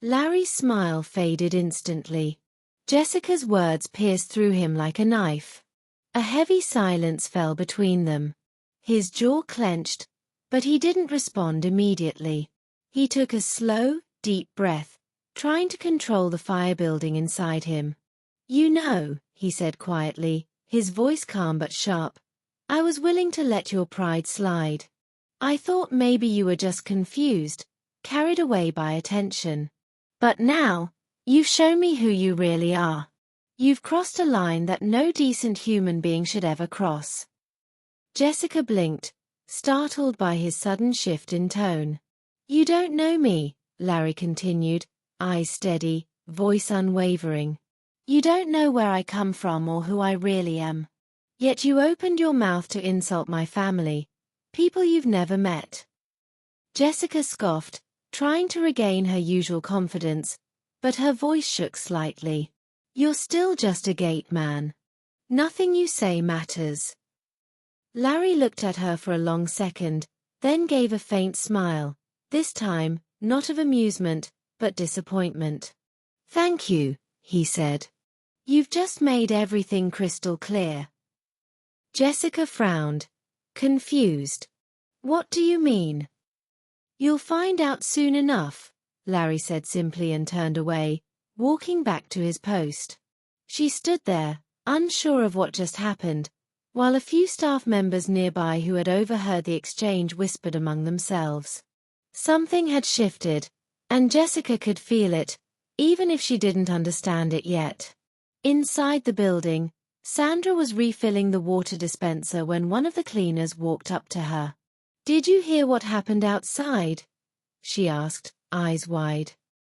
Larry's smile faded instantly. Jessica's words pierced through him like a knife. A heavy silence fell between them. His jaw clenched, but he didn't respond immediately. He took a slow, deep breath, trying to control the fire building inside him. "You know," he said quietly, his voice calm but sharp, "I was willing to let your pride slide. I thought maybe you were just confused, carried away by attention. But now, you've shown me who you really are. You've crossed a line that no decent human being should ever cross." Jessica blinked, startled by his sudden shift in tone. "You don't know me," Larry continued, eyes steady, voice unwavering. "You don't know where I come from or who I really am. Yet you opened your mouth to insult my family, people you've never met." Jessica scoffed, trying to regain her usual confidence, but her voice shook slightly. "You're still just a gate man. Nothing you say matters." Larry looked at her for a long second, then gave a faint smile, this time, not of amusement, but disappointment. "Thank you," he said. "You've just made everything crystal clear." Jessica frowned, confused. "What do you mean?" "You'll find out soon enough," Larry said simply and turned away, walking back to his post. She stood there, unsure of what just happened, while a few staff members nearby who had overheard the exchange whispered among themselves. Something had shifted, and Jessica could feel it, even if she didn't understand it yet. Inside the building, Sandra was refilling the water dispenser when one of the cleaners walked up to her. "Did you hear what happened outside?" she asked, eyes wide.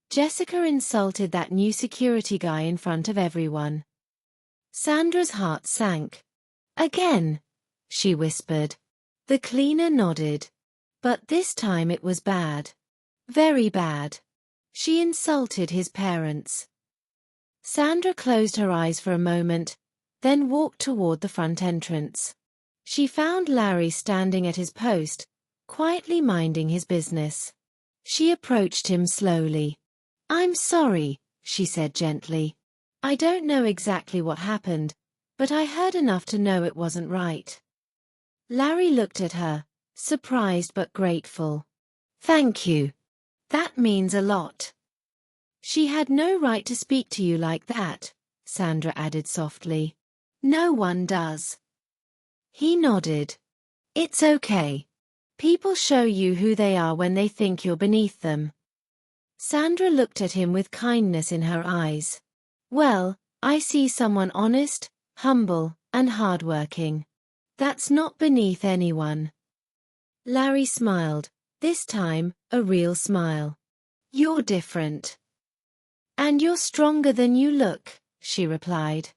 Jessica insulted that new security guy in front of everyone. Sandra's heart sank. "Again?" she whispered. The cleaner nodded. But this time it was bad. Very bad. She insulted his parents. Sandra closed her eyes for a moment, then walked toward the front entrance. She found Larry standing at his post, quietly minding his business. She approached him slowly. "I'm sorry," she said gently. "I don't know exactly what happened, but I heard enough to know it wasn't right." Larry looked at her, surprised but grateful. "Thank you. That means a lot." "She had no right to speak to you like that," Sandra added softly. "No one does." He nodded. "It's okay. People show you who they are when they think you're beneath them." Sandra looked at him with kindness in her eyes. "Well, I see someone honest, humble, and hardworking. That's not beneath anyone." Larry smiled, this time, a real smile. "You're different." "And you're stronger than you look," she replied.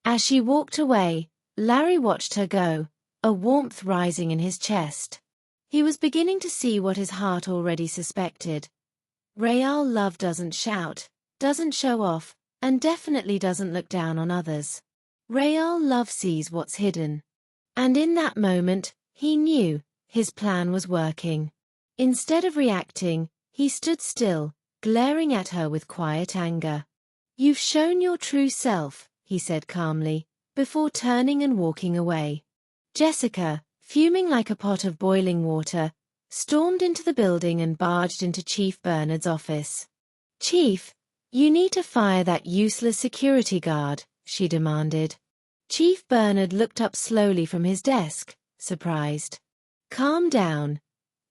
As she walked away, Larry watched her go, a warmth rising in his chest. He was beginning to see what his heart already suspected. Real love doesn't shout, doesn't show off, and definitely doesn't look down on others. Real love sees what's hidden. And in that moment, he knew, his plan was working. Instead of reacting, he stood still, glaring at her with quiet anger. "You've shown your true self," he said calmly, before turning and walking away. Jessica, fuming like a pot of boiling water, stormed into the building and barged into Chief Bernard's office. "Chief, you need to fire that useless security guard," she demanded. Chief Bernard looked up slowly from his desk, surprised. "Calm down,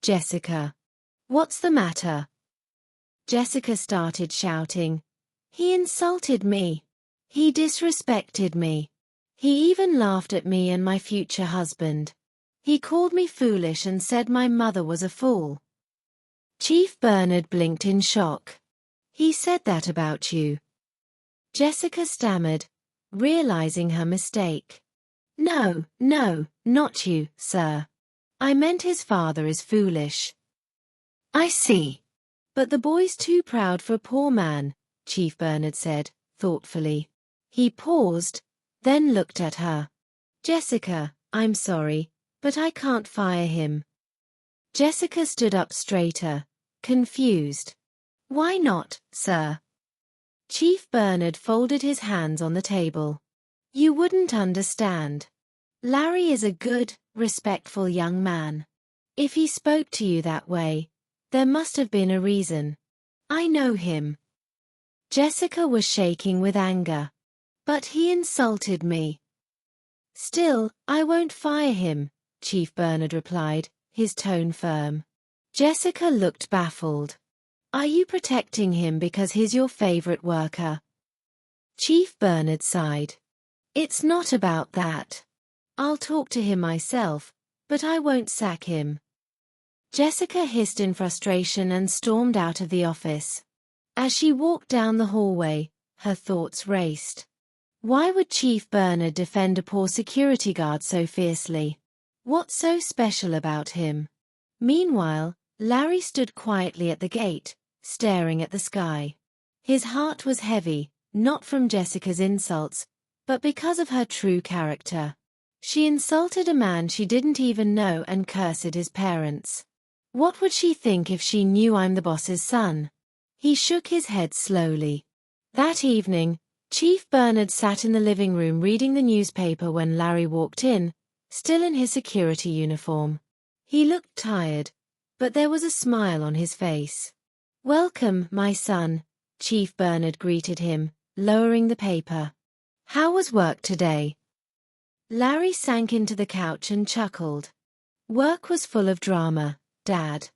Jessica. What's the matter?" Jessica started shouting. "He insulted me. He disrespected me. He even laughed at me and my future husband. He called me foolish and said my mother was a fool." Chief Bernard blinked in shock. "He said that about you?" Jessica stammered, realizing her mistake. No, not you, sir. I meant his father is foolish." "I see. But the boy's too proud for a poor man," Chief Bernard said, thoughtfully. He paused, then looked at her. "Jessica, I'm sorry, but I can't fire him." Jessica stood up straighter, confused. Why not, sir? Chief Bernard folded his hands on the table. You wouldn't understand. Larry is a good, respectful young man. If he spoke to you that way, there must have been a reason. I know him. Jessica was shaking with anger. But he insulted me. Still, I won't fire him, Chief Bernard replied, his tone firm. Jessica looked baffled. Are you protecting him because he's your favorite worker? Chief Bernard sighed. It's not about that. I'll talk to him myself, but I won't sack him. Jessica hissed in frustration and stormed out of the office. As she walked down the hallway, her thoughts raced. Why would Chief Bernard defend a poor security guard so fiercely? What's so special about him? Meanwhile, Larry stood quietly at the gate, staring at the sky. His heart was heavy, not from Jessica's insults, but because of her true character. She insulted a man she didn't even know and cursed his parents. What would she think if she knew I'm the boss's son? He shook his head slowly. That evening, Chief Bernard sat in the living room reading the newspaper when Larry walked in, still in his security uniform. He looked tired, but there was a smile on his face. Welcome, my son, Chief Bernard greeted him, lowering the paper. How was work today? Larry sank into the couch and chuckled. Work was full of drama, Dad.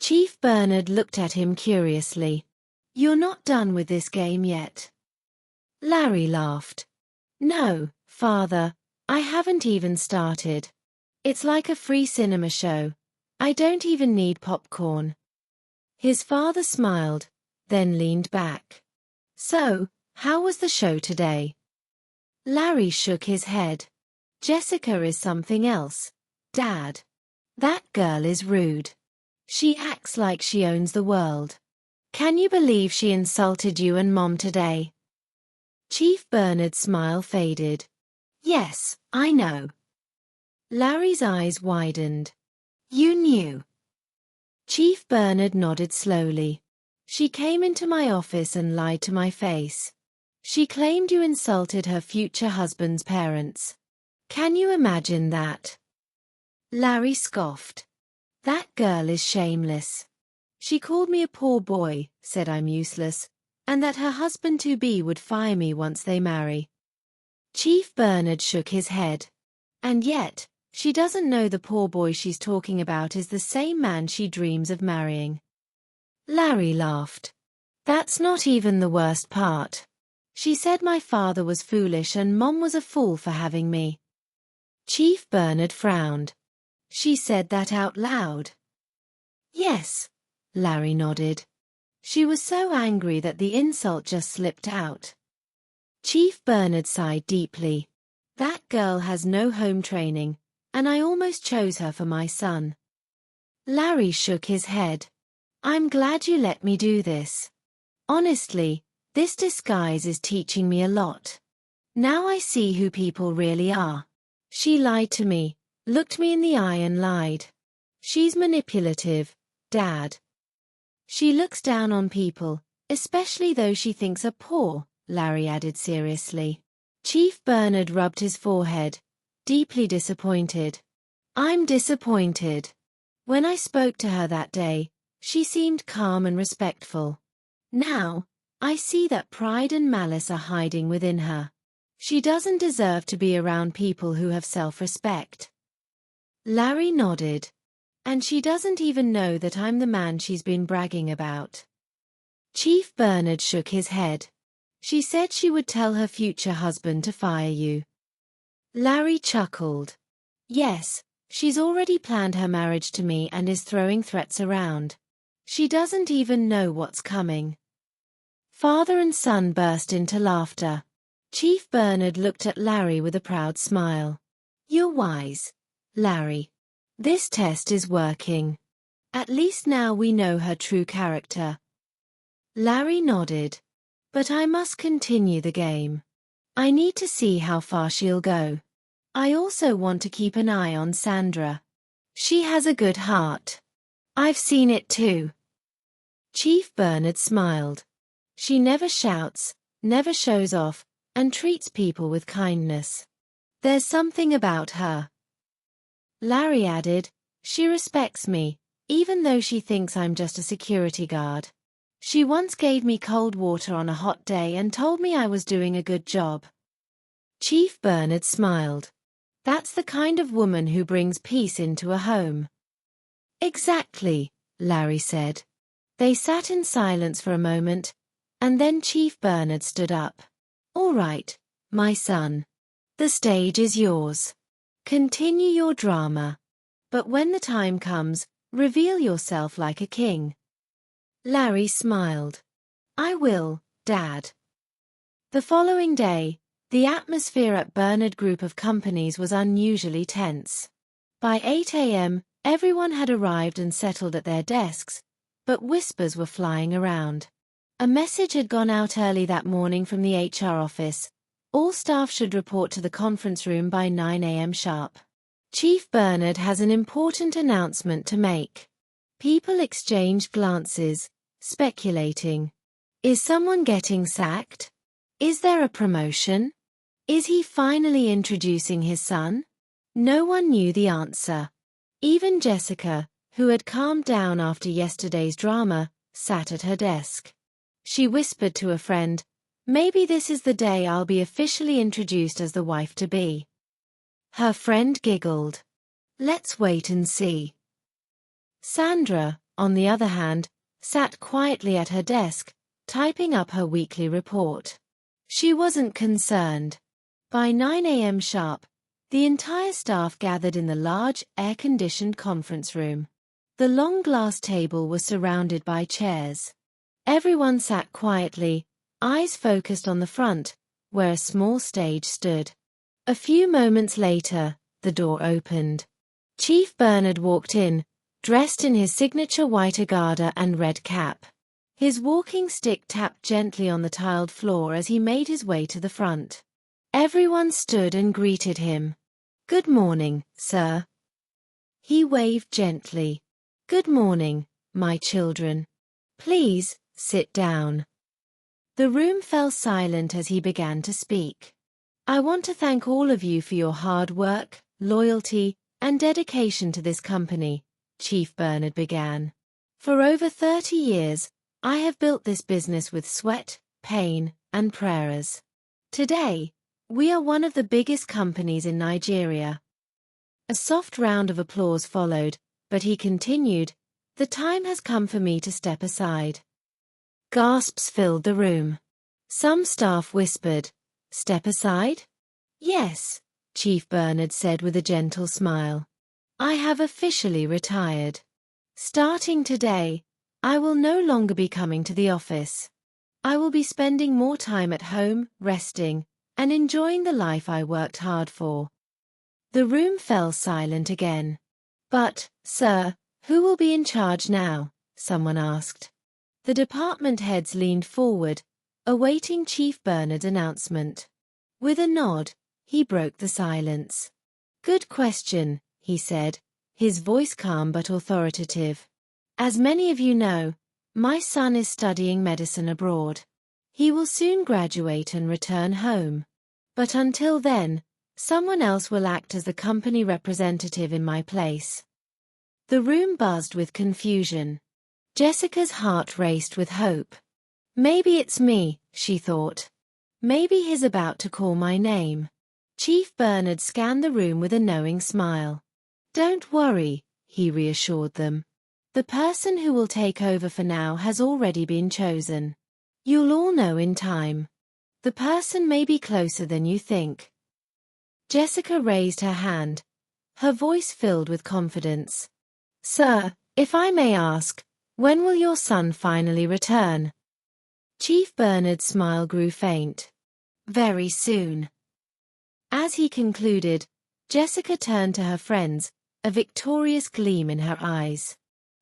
Chief Bernard looked at him curiously. You're not done with this game yet. Larry laughed. No, Father, I haven't even started. It's like a free cinema show. I don't even need popcorn. His father smiled, then leaned back. So, how was the show today? Larry shook his head. Jessica is something else, Dad. That girl is rude. She acts like she owns the world. Can you believe she insulted you and Mom today? Chief Bernard's smile faded. Yes, I know. Larry's eyes widened. You knew. Chief Bernard nodded slowly. She came into my office and lied to my face. She claimed you insulted her future husband's parents. Can you imagine that? Larry scoffed. That girl is shameless. She called me a poor boy, said I'm useless, and that her husband-to-be would fire me once they marry. Chief Bernard shook his head. And yet, she doesn't know the poor boy she's talking about is the same man she dreams of marrying. Larry laughed. That's not even the worst part. She said my father was foolish and Mom was a fool for having me. Chief Bernard frowned. She said that out loud. Yes, Larry nodded. She was so angry that the insult just slipped out. Chief Bernard sighed deeply. That girl has no home training, and I almost chose her for my son. Larry shook his head. I'm glad you let me do this. Honestly, this disguise is teaching me a lot. Now I see who people really are. She lied to me, looked me in the eye and lied. She's manipulative, Dad. She looks down on people, especially those she thinks are poor, Larry added seriously. Chief Bernard rubbed his forehead, deeply disappointed. I'm disappointed. When I spoke to her that day, she seemed calm and respectful. Now, I see that pride and malice are hiding within her. She doesn't deserve to be around people who have self-respect. Larry nodded. And she doesn't even know that I'm the man she's been bragging about. Chief Bernard shook his head. She said she would tell her future husband to fire you. Larry chuckled. Yes, she's already planned her marriage to me and is throwing threats around. She doesn't even know what's coming. Father and son burst into laughter. Chief Bernard looked at Larry with a proud smile. You're wise, Larry. This test is working. At least now we know her true character. Larry nodded. But I must continue the game. I need to see how far she'll go. I also want to keep an eye on Sandra. She has a good heart. I've seen it too. Chief Bernard smiled. She never shouts, never shows off, and treats people with kindness. There's something about her. Larry added, she respects me, even though she thinks I'm just a security guard. She once gave me cold water on a hot day and told me I was doing a good job. Chief Bernard smiled. That's the kind of woman who brings peace into a home. Exactly, Larry said. They sat in silence for a moment, and then Chief Bernard stood up. All right, my son. The stage is yours. Continue your drama. But when the time comes, reveal yourself like a king. Larry smiled. I will, Dad. The following day, the atmosphere at Bernard Group of Companies was unusually tense. By 8 a.m., everyone had arrived and settled at their desks, but whispers were flying around. A message had gone out early that morning from the HR office. All staff should report to the conference room by 9 a.m. sharp. Chief Bernard has an important announcement to make. People exchanged glances, speculating. Is someone getting sacked? Is there a promotion? Is he finally introducing his son? No one knew the answer. Even Jessica, who had calmed down after yesterday's drama, sat at her desk. She whispered to a friend, maybe this is the day I'll be officially introduced as the wife-to-be. Her friend giggled. Let's wait and see. Sandra, on the other hand, sat quietly at her desk, typing up her weekly report. She wasn't concerned. By 9 a.m. sharp, the entire staff gathered in the large, air-conditioned conference room. The long glass table was surrounded by chairs. Everyone sat quietly, eyes focused on the front, where a small stage stood. A few moments later, the door opened. Chief Bernard walked in, dressed in his signature white agada and red cap. His walking stick tapped gently on the tiled floor as he made his way to the front. Everyone stood and greeted him. Good morning, sir. He waved gently. Good morning, my children. Please, sit down. The room fell silent as he began to speak. I want to thank all of you for your hard work, loyalty, and dedication to this company, Chief Bernard began. For over 30 years, I have built this business with sweat, pain, and prayers. Today, we are one of the biggest companies in Nigeria. A soft round of applause followed, but he continued, the time has come for me to step aside. Gasps filled the room. Some staff whispered, step aside? Yes, Chief Bernard said with a gentle smile. I have officially retired. Starting today, I will no longer be coming to the office. I will be spending more time at home, resting, and enjoying the life I worked hard for. The room fell silent again. But, sir, who will be in charge now? Someone asked. The department heads leaned forward, awaiting Chief Bernard's announcement. With a nod, he broke the silence. Good question, he said, his voice calm but authoritative. As many of you know, my son is studying medicine abroad. He will soon graduate and return home. But until then, someone else will act as the company representative in my place. The room buzzed with confusion. Jessica's heart raced with hope. Maybe it's me, she thought. Maybe he's about to call my name. Chief Bernard scanned the room with a knowing smile. Don't worry, he reassured them. The person who will take over for now has already been chosen. You'll all know in time. The person may be closer than you think. Jessica raised her hand, her voice filled with confidence. Sir, if I may ask, when will your son finally return? Chief Bernard's smile grew faint. Very soon. As he concluded, Jessica turned to her friends, a victorious gleam in her eyes.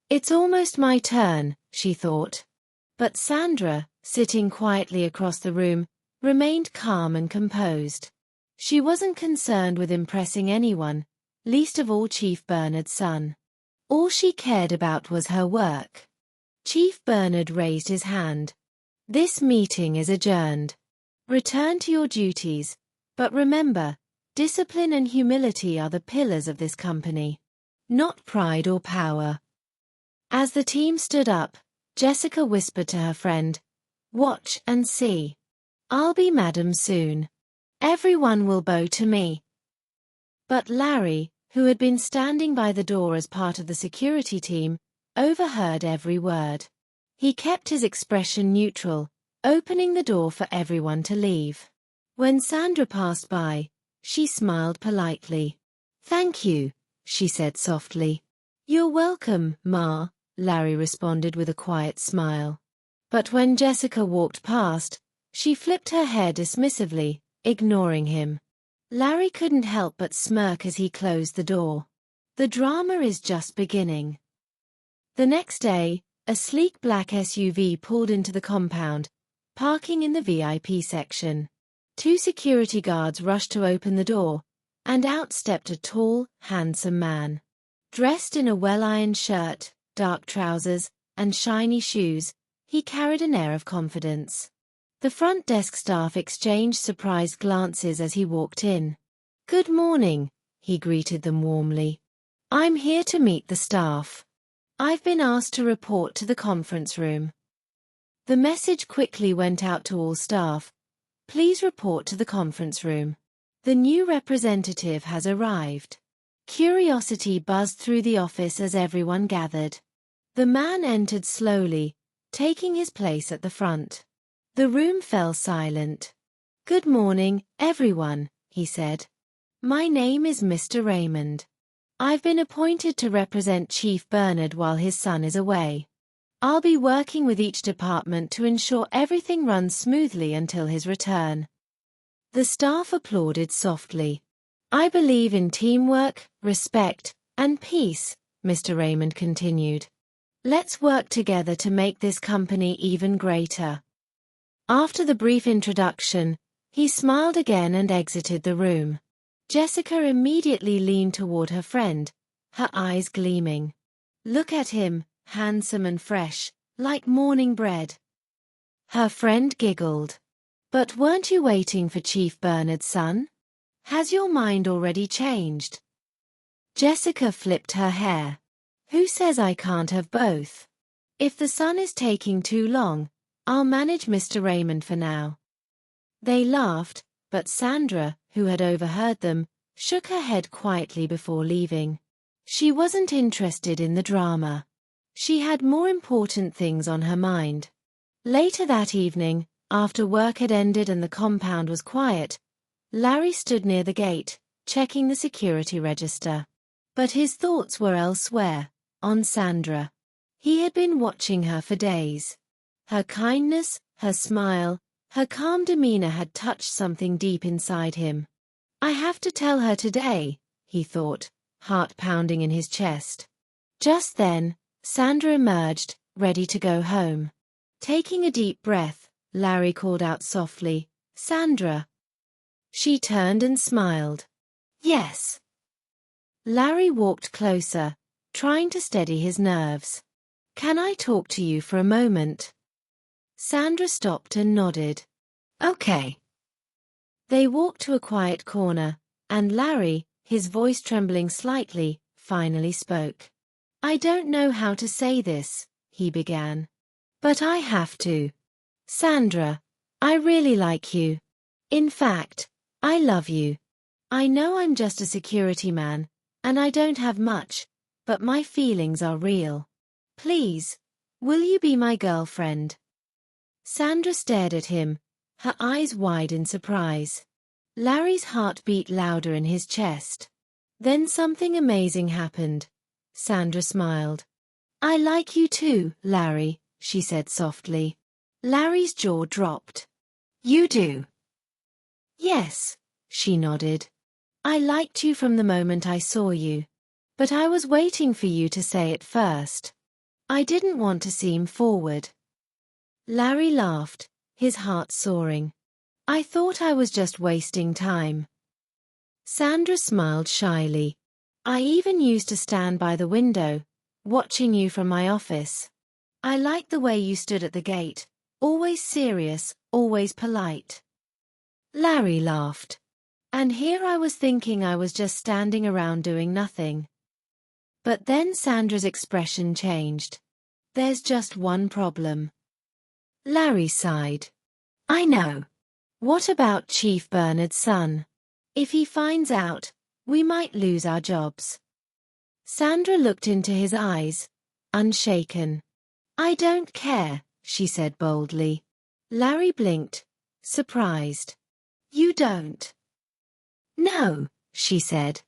It's almost my turn, she thought. But Sandra, sitting quietly across the room, remained calm and composed. She wasn't concerned with impressing anyone, least of all Chief Bernard's son. All she cared about was her work. Chief Bernard raised his hand. This meeting is adjourned. Return to your duties, but remember, discipline and humility are the pillars of this company, not pride or power. As the team stood up, Jessica whispered to her friend, "Watch and see. I'll be madam soon. Everyone will bow to me." But Larry, who had been standing by the door as part of the security team, overheard every word. He kept his expression neutral, opening the door for everyone to leave. When Sandra passed by, she smiled politely. "Thank you," she said softly. "You're welcome, Ma," Larry responded with a quiet smile. But when Jessica walked past, she flipped her hair dismissively, ignoring him. Larry couldn't help but smirk as he closed the door. The drama is just beginning. The next day, a sleek black SUV pulled into the compound, parking in the VIP section. 2 security guards rushed to open the door, and out stepped a tall, handsome man. Dressed in a well-ironed shirt, dark trousers, and shiny shoes, he carried an air of confidence. The front desk staff exchanged surprised glances as he walked in. "Good morning," he greeted them warmly. "I'm here to meet the staff. I've been asked to report to the conference room." The message quickly went out to all staff. "Please report to the conference room. The new representative has arrived." Curiosity buzzed through the office as everyone gathered. The man entered slowly, taking his place at the front. The room fell silent. "Good morning, everyone," he said. "My name is Mr. Raymond. I've been appointed to represent Chief Bernard while his son is away. I'll be working with each department to ensure everything runs smoothly until his return." The staff applauded softly. "I believe in teamwork, respect, and peace," Mr. Raymond continued. "Let's work together to make this company even greater." After the brief introduction, he smiled again and exited the room. Jessica immediately leaned toward her friend, her eyes gleaming. "Look at him, handsome and fresh, like morning bread." Her friend giggled. "But weren't you waiting for Chief Bernard's son? Has your mind already changed?" Jessica flipped her hair. "Who says I can't have both? If the son is taking too long, I'll manage Mr. Raymond for now." They laughed, but Sandra, who had overheard them, shook her head quietly before leaving. She wasn't interested in the drama. She had more important things on her mind. Later that evening, after work had ended and the compound was quiet, Larry stood near the gate, checking the security register. But his thoughts were elsewhere, on Sandra. He had been watching her for days. Her kindness, her smile, her calm demeanor had touched something deep inside him. "I have to tell her today," he thought, heart pounding in his chest. Just then, Sandra emerged, ready to go home. Taking a deep breath, Larry called out softly, "Sandra." She turned and smiled. "Yes." Larry walked closer, trying to steady his nerves. "Can I talk to you for a moment?" Sandra stopped and nodded. "Okay." They walked to a quiet corner, and Larry, his voice trembling slightly, finally spoke. "I don't know how to say this," he began. "But I have to. Sandra, I really like you. In fact, I love you. I know I'm just a security man, and I don't have much, but my feelings are real. Please, will you be my girlfriend?" Sandra stared at him, her eyes wide in surprise. Larry's heart beat louder in his chest. Then something amazing happened. Sandra smiled. "I like you too, Larry," she said softly. Larry's jaw dropped. "You do?" "Yes," she nodded. "I liked you from the moment I saw you. But I was waiting for you to say it first. I didn't want to seem forward." Larry laughed, his heart soaring. "I thought I was just wasting time." Sandra smiled shyly. "I even used to stand by the window, watching you from my office. I liked the way you stood at the gate, always serious, always polite. Larry laughed. And here I was thinking I was just standing around doing nothing. But then Sandra's expression changed. There's just one problem. Larry sighed. I know. What about Chief Bernard's son? If he finds out, we might lose our jobs. Sandra looked into his eyes, unshaken. I don't care, she said boldly. Larry blinked, surprised. You don't? No, she said.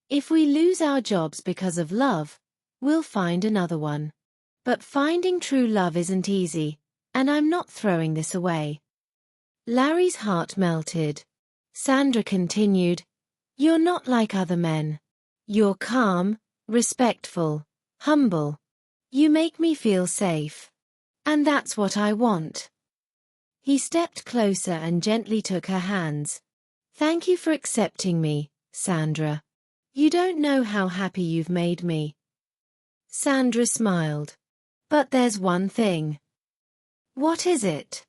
If we lose our jobs because of love, we'll find another one. But finding true love isn't easy, and I'm not throwing this away. Larry's heart melted. Sandra continued, You're not like other men. You're calm, respectful, humble. You make me feel safe. And that's what I want. He stepped closer and gently took her hands. Thank you for accepting me, Sandra. You don't know how happy you've made me. Sandra smiled. But there's one thing. What is it?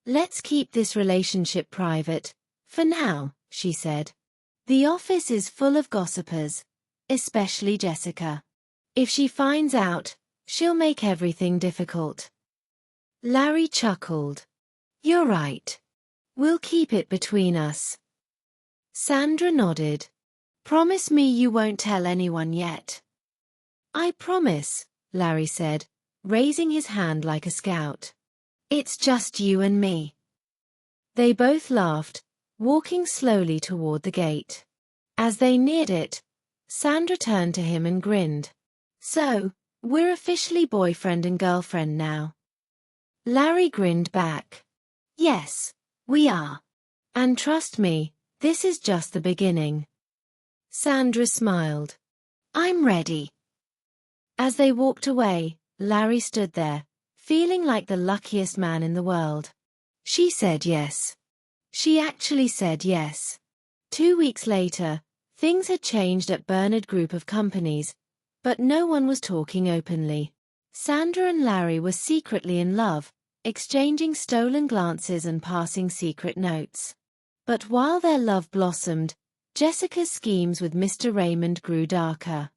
Let's keep this relationship private, for now, she said. The office is full of gossipers, especially Jessica. If she finds out, she'll make everything difficult. Larry chuckled. You're right. We'll keep it between us. Sandra nodded. Promise me you won't tell anyone yet. I promise, Larry said, raising his hand like a scout. It's just you and me. They both laughed, walking slowly toward the gate. As they neared it, Sandra turned to him and grinned. So, we're officially boyfriend and girlfriend now. Larry grinned back. Yes, we are. And trust me, this is just the beginning. Sandra smiled. I'm ready. As they walked away, Larry stood there, feeling like the luckiest man in the world. She said yes. She actually said yes. 2 weeks later, things had changed at Bernard Group of Companies, but no one was talking openly. Sandra and Larry were secretly in love, exchanging stolen glances and passing secret notes. But while their love blossomed, Jessica's schemes with Mr. Raymond grew darker.